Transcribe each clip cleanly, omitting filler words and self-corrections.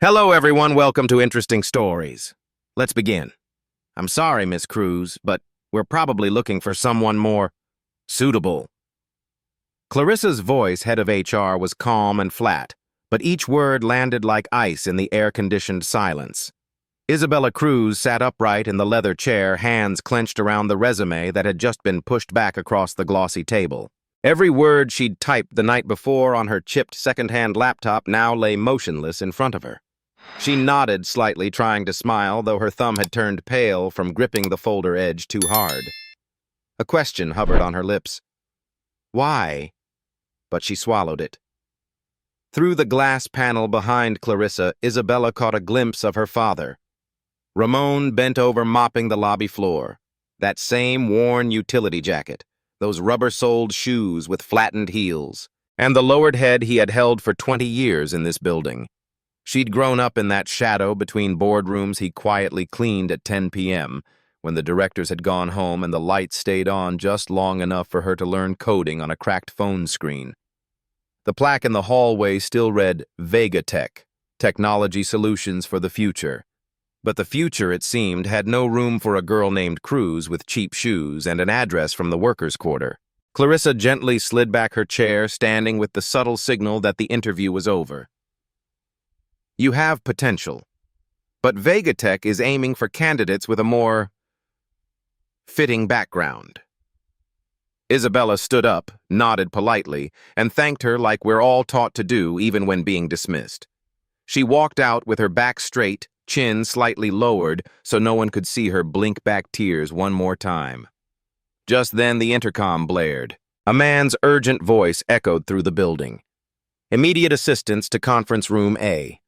Hello, everyone. Welcome to Interesting Stories. Let's begin. I'm sorry, Miss Cruz, but we're probably looking for someone more suitable. Clarissa's voice, head of HR, was calm and flat, but each word landed like ice in the air-conditioned silence. Isabella Cruz sat upright in the leather chair, hands clenched around the resume that had just been pushed back across the glossy table. Every word she'd typed the night before on her chipped second-hand laptop now lay motionless in front of her. She nodded slightly, trying to smile, though her thumb had turned pale from gripping the folder edge too hard. A question hovered on her lips. Why? But she swallowed it. Through the glass panel behind Clarissa, Isabella caught a glimpse of her father. Ramon bent over mopping the lobby floor. That same worn utility jacket, those rubber-soled shoes with flattened heels, and the lowered head he had held for 20 years in this building. She'd grown up in that shadow between boardrooms he quietly cleaned at 10 p.m., when the directors had gone home and the lights stayed on just long enough for her to learn coding on a cracked phone screen. The plaque in the hallway still read Vega Tech, Technology Solutions for the Future. But the future, it seemed, had no room for a girl named Cruz with cheap shoes and an address from the workers' quarter. Clarissa gently slid back her chair, standing with the subtle signal that the interview was over. You have potential, but Vegatech is aiming for candidates with a more fitting background. Isabella stood up, nodded politely, and thanked her like we're all taught to do even when being dismissed. She walked out with her back straight, chin slightly lowered so no one could see her blink back tears one more time. Just then the intercom blared. A man's urgent voice echoed through the building. Immediate assistance to conference room A.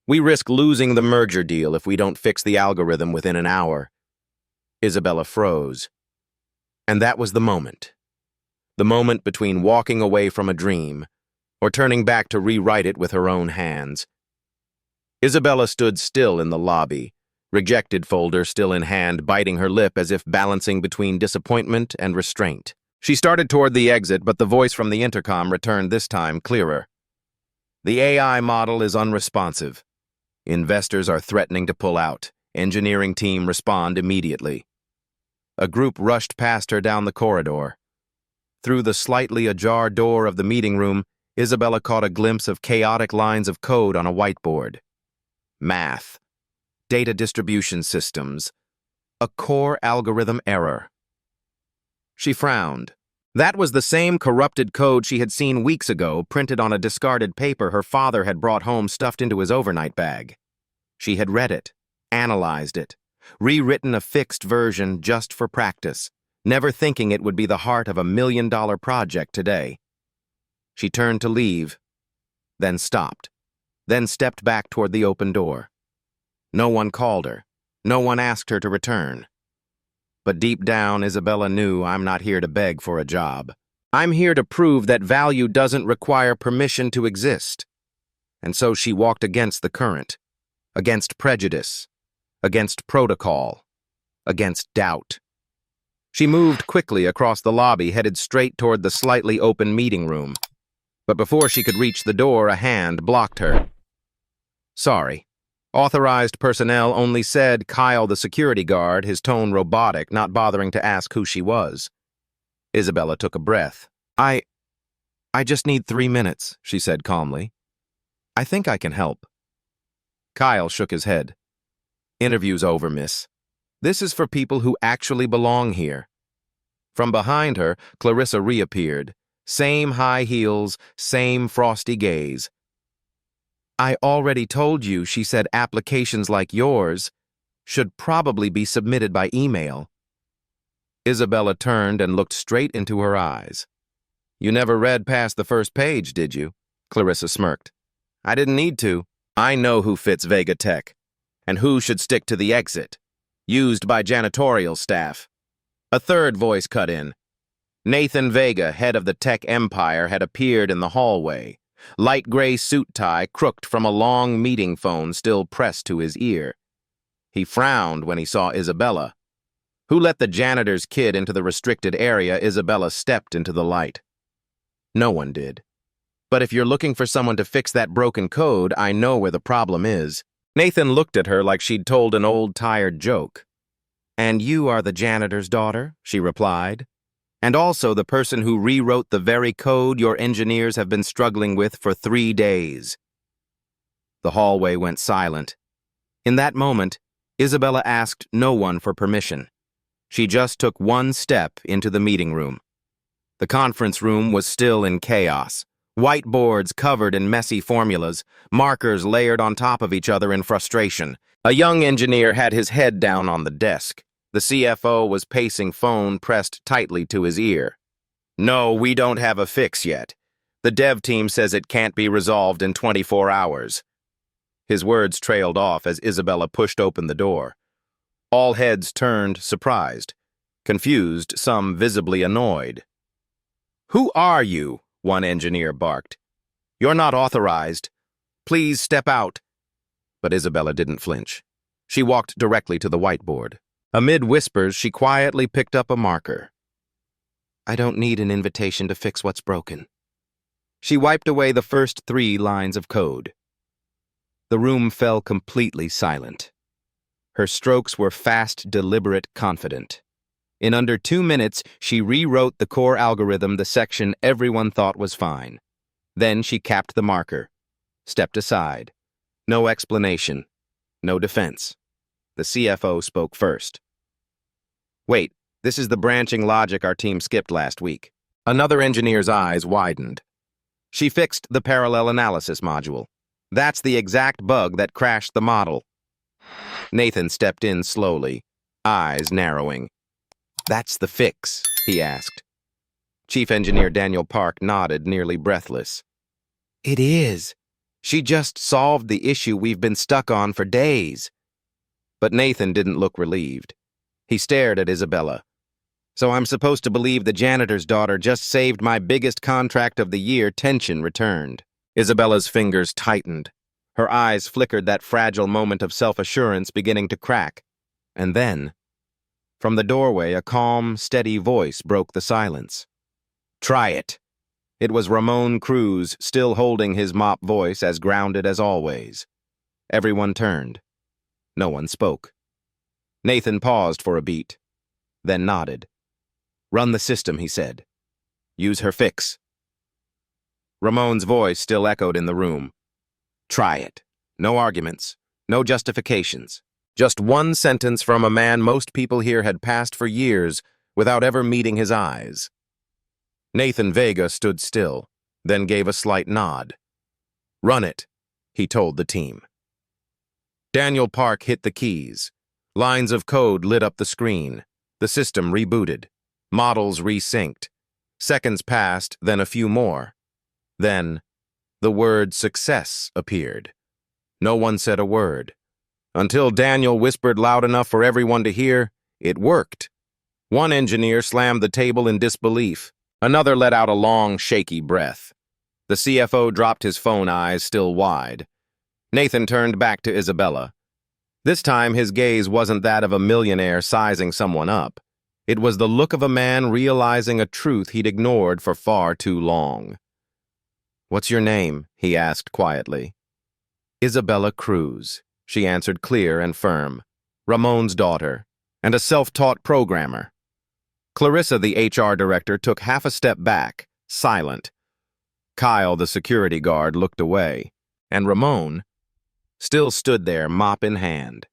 We risk losing the merger deal if we don't fix the algorithm within an hour. Isabella froze. And that was the moment. The moment between walking away from a dream or turning back to rewrite it with her own hands. Isabella stood still in the lobby, rejected folder still in hand, biting her lip as if balancing between disappointment and restraint. She started toward the exit, but the voice from the intercom returned, this time clearer. The AI model is unresponsive. Investors are threatening to pull out. Engineering team respond immediately. A group rushed past her down the corridor. Through the slightly ajar door of the meeting room, Isabella caught a glimpse of chaotic lines of code on a whiteboard. Math. Data distribution systems. A core algorithm error. She frowned. That was the same corrupted code she had seen weeks ago, printed on a discarded paper her father had brought home stuffed into his overnight bag. She had read it, analyzed it, rewritten a fixed version just for practice, never thinking it would be the heart of a $1 million project today. She turned to leave, then stopped, then stepped back toward the open door. No one called her. No one asked her to return. But deep down, Isabella knew, I'm not here to beg for a job. I'm here to prove that value doesn't require permission to exist. And so she walked against the current, against prejudice, against protocol, against doubt. She moved quickly across the lobby, headed straight toward the slightly open meeting room. But before she could reach the door, a hand blocked her. Sorry. Authorized personnel only said Kyle the security guard, his tone robotic, not bothering to ask who she was. Isabella took a breath. I just need 3 minutes, she said calmly. I think I can help. Kyle shook his head. Interview's over, miss. This is for people who actually belong here. From behind her, Clarissa reappeared. Same high heels, same frosty gaze. I already told you, she said, applications like yours should probably be submitted by email. Isabella turned and looked straight into her eyes. You never read past the first page, did you? Clarissa smirked. I didn't need to. I know who fits Vega Tech, and who should stick to the exit. Used by janitorial staff. A third voice cut in. Nathan Vega, head of the tech empire, had appeared in the hallway. Light gray suit tie crooked from a long meeting phone still pressed to his ear. He frowned when he saw Isabella. Who let the janitor's kid into the restricted area? Isabella stepped into the light. No one did. But if you're looking for someone to fix that broken code, I know where the problem is. Nathan looked at her like she'd told an old, tired joke. And you are the janitor's daughter, she replied. And also the person who rewrote the very code your engineers have been struggling with for 3 days. The hallway went silent. In that moment, Isabella asked no one for permission. She just took one step into the meeting room. The conference room was still in chaos. Whiteboards covered in messy formulas, markers layered on top of each other in frustration. A young engineer had his head down on the desk. The CFO was pacing phone pressed tightly to his ear. No, we don't have a fix yet. The dev team says it can't be resolved in 24 hours. His words trailed off as Isabella pushed open the door. All heads turned, surprised, confused, some visibly annoyed. Who are you? One engineer barked. You're not authorized. Please step out. But Isabella didn't flinch. She walked directly to the whiteboard. Amid whispers, she quietly picked up a marker. I don't need an invitation to fix what's broken. She wiped away the first 3 lines of code. The room fell completely silent. Her strokes were fast, deliberate, confident. In under 2 minutes, she rewrote the core algorithm, the section everyone thought was fine. Then she capped the marker, stepped aside. No explanation, no defense. The CFO spoke first. Wait, this is the branching logic our team skipped last week. Another engineer's eyes widened. She fixed the parallel analysis module. That's the exact bug that crashed the model. Nathan stepped in slowly, eyes narrowing. That's the fix, he asked. Chief Engineer Daniel Park nodded, nearly breathless. It is. She just solved the issue we've been stuck on for days. But Nathan didn't look relieved. He stared at Isabella. So I'm supposed to believe the janitor's daughter just saved my biggest contract of the year. Tension returned. Isabella's fingers tightened. Her eyes flickered, that fragile moment of self-assurance beginning to crack. And then, from the doorway, a calm, steady voice broke the silence. Try it. It was Ramon Cruz, still holding his mop voice, as grounded as always. Everyone turned. No one spoke. Nathan paused for a beat, then nodded. Run the system, he said. Use her fix. Ramon's voice still echoed in the room. Try it. No arguments. No justifications. Just one sentence from a man most people here had passed for years without ever meeting his eyes. Nathan Vega stood still, then gave a slight nod. Run it, he told the team. Daniel Park hit the keys. Lines of code lit up the screen. The system rebooted. Models resynced. Seconds passed, then a few more. Then, the word success appeared. No one said a word. Until Daniel whispered loud enough for everyone to hear, it worked. One engineer slammed the table in disbelief. Another let out a long, shaky breath. The CFO dropped his phone, eyes still wide. Nathan turned back to Isabella. This time, his gaze wasn't that of a millionaire sizing someone up. It was the look of a man realizing a truth he'd ignored for far too long. What's your name? He asked quietly. Isabella Cruz, she answered, clear and firm. Ramon's daughter, and a self-taught programmer. Clarissa, the HR director, took half a step back, silent. Kyle, the security guard, looked away, and Ramon still stood there, mop in hand.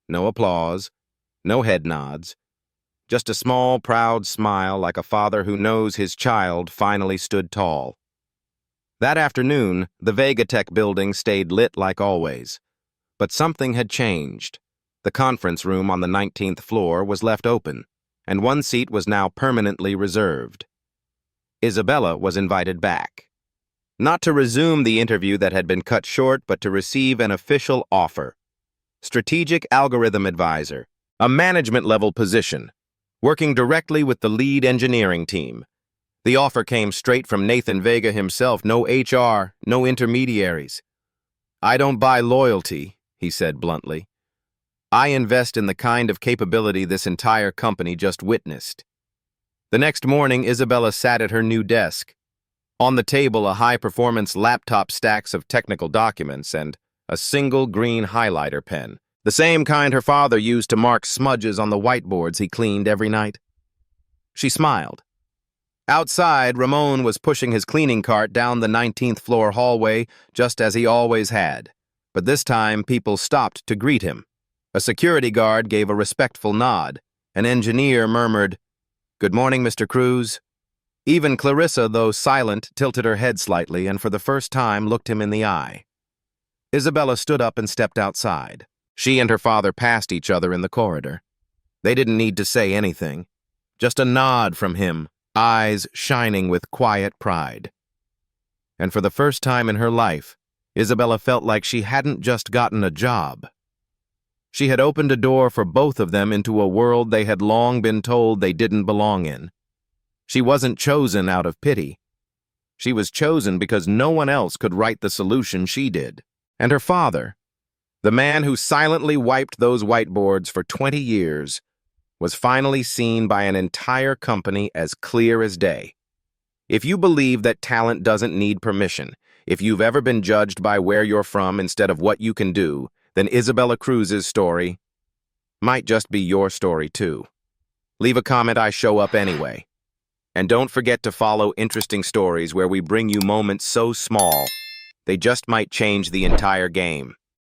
No applause, no head nods, just a small, proud smile like a father who knows his child finally stood tall. That afternoon, the Vega Tech building stayed lit like always. But something had changed. The conference room on the 19th floor was left open, and one seat was now permanently reserved. Isabella was invited back. Not to resume the interview that had been cut short, but to receive an official offer. Strategic Algorithm Advisor, a management-level position, working directly with the lead engineering team. The offer came straight from Nathan Vega himself, no HR, no intermediaries. I don't buy loyalty, he said bluntly. I invest in the kind of capability this entire company just witnessed. The next morning, Isabella sat at her new desk. On the table, a high-performance laptop stacks of technical documents and a single green highlighter pen, the same kind her father used to mark smudges on the whiteboards he cleaned every night. She smiled. Outside, Ramon was pushing his cleaning cart down the 19th floor hallway just as he always had. But this time, people stopped to greet him. A security guard gave a respectful nod. An engineer murmured, "Good morning, Mr. Cruz." Even Clarissa, though silent, tilted her head slightly and for the first time looked him in the eye. Isabella stood up and stepped outside. She and her father passed each other in the corridor. They didn't need to say anything. Just a nod from him, eyes shining with quiet pride. And for the first time in her life, Isabella felt like she hadn't just gotten a job. She had opened a door for both of them into a world they had long been told they didn't belong in. She wasn't chosen out of pity. She was chosen because no one else could write the solution she did. And her father, the man who silently wiped those whiteboards for 20 years, was finally seen by an entire company as clear as day. If you believe that talent doesn't need permission, if you've ever been judged by where you're from instead of what you can do, then Isabella Cruz's story might just be your story too. Leave a comment, I show up anyway. And don't forget to follow Interesting Stories, where we bring you moments so small, they just might change the entire game.